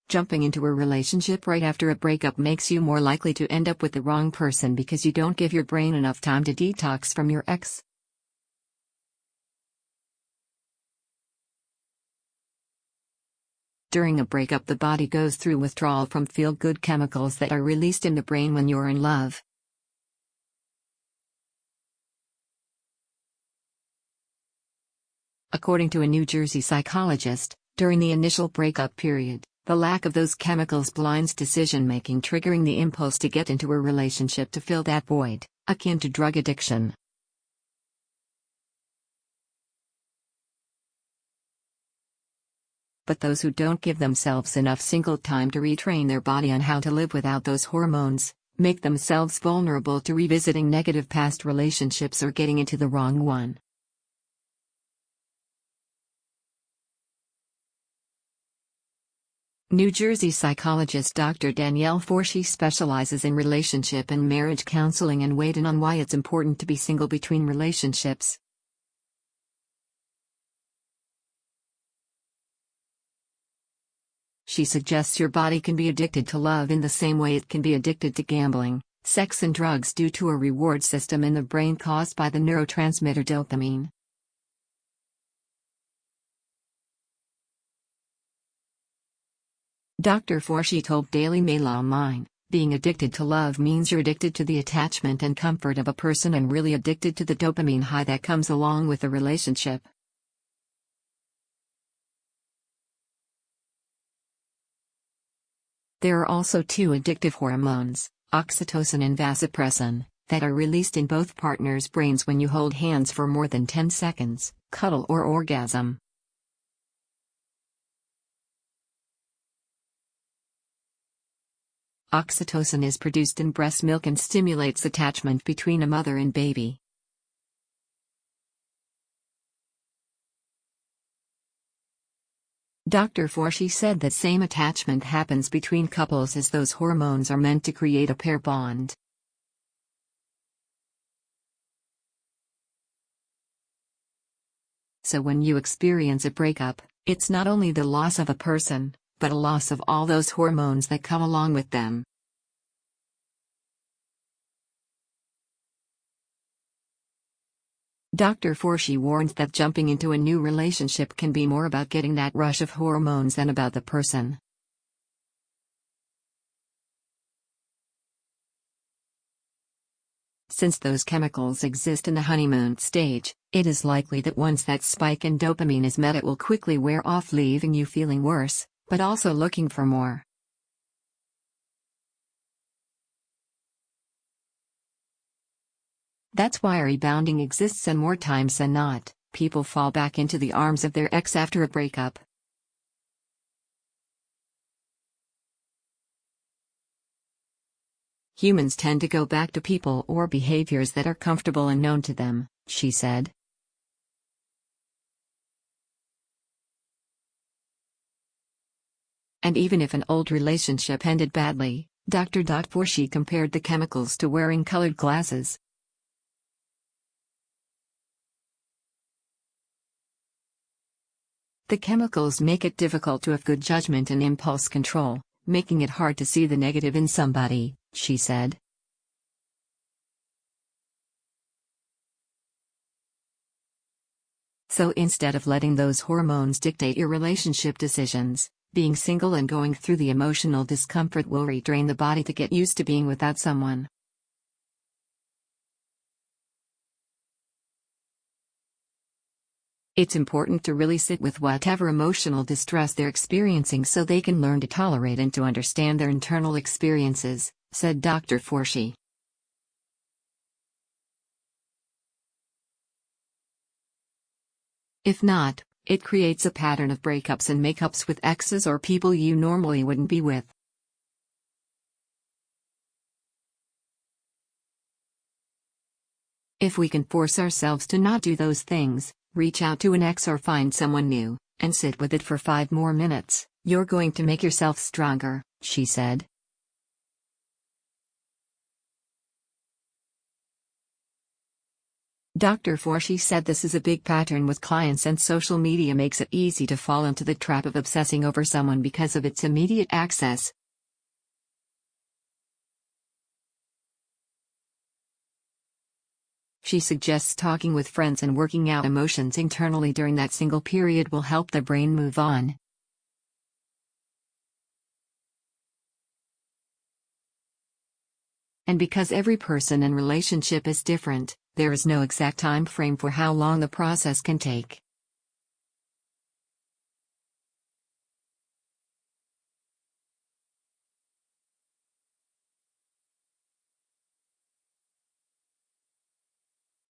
Jumping into a relationship right after a breakup makes you more likely to end up with the wrong person because you don't give your brain enough time to detox from your ex. During a breakup, the body goes through withdrawal from feel-good chemicals that are released in the brain when you're in love. According to a New Jersey psychologist, during the initial breakup period, the lack of those chemicals blinds decision-making, triggering the impulse to get into a relationship to fill that void, akin to drug addiction. But those who don't give themselves enough single time to retrain their body on how to live without those hormones, make themselves vulnerable to revisiting negative past relationships or getting into the wrong one. New Jersey psychologist Dr Danielle Forshee specializes in relationship and marriage counseling and weighed in on why it's important to be single between relationships. She suggests your body can be addicted to love in the same way it can be addicted to gambling, sex and drugs due to a reward system in the brain caused by the neurotransmitter dopamine. Dr Forshee told Daily Mail Online, being addicted to love means you're addicted to the attachment and comfort of a person and really addicted to the dopamine high that comes along with the relationship. There are also two addictive hormones, oxytocin and vasopressin, that are released in both partners' brains when you hold hands for more than 10 seconds, cuddle or orgasm. Oxytocin is produced in breast milk and stimulates attachment between a mother and baby. Dr. Forshee said that same attachment happens between couples as those hormones are meant to create a pair bond. So when you experience a breakup, it's not only the loss of a person, but a loss of all those hormones that come along with them. Dr. Forshee warns that jumping into a new relationship can be more about getting that rush of hormones than about the person. Since those chemicals exist in the honeymoon stage, it is likely that once that spike in dopamine is met, it will quickly wear off, leaving you feeling worse, but also looking for more. That's why rebounding exists, and more times than not, people fall back into the arms of their ex after a breakup. Humans tend to go back to people or behaviors that are comfortable and known to them, she said. And even if an old relationship ended badly, Dr. Forshee compared the chemicals to wearing colored glasses. The chemicals make it difficult to have good judgment and impulse control, making it hard to see the negative in somebody, she said. So instead of letting those hormones dictate your relationship decisions, being single and going through the emotional discomfort will retrain the body to get used to being without someone. It's important to really sit with whatever emotional distress they're experiencing so they can learn to tolerate and to understand their internal experiences, said Dr. Forshee. If not, it creates a pattern of breakups and makeups with exes or people you normally wouldn't be with. If we can force ourselves to not do those things, reach out to an ex or find someone new, and sit with it for 5 more minutes, you're going to make yourself stronger, she said. Dr. Forshee said this is a big pattern with clients, and social media makes it easy to fall into the trap of obsessing over someone because of its immediate access. She suggests talking with friends and working out emotions internally during that single period will help the brain move on. And because every person and relationship is different, there is no exact time frame for how long the process can take.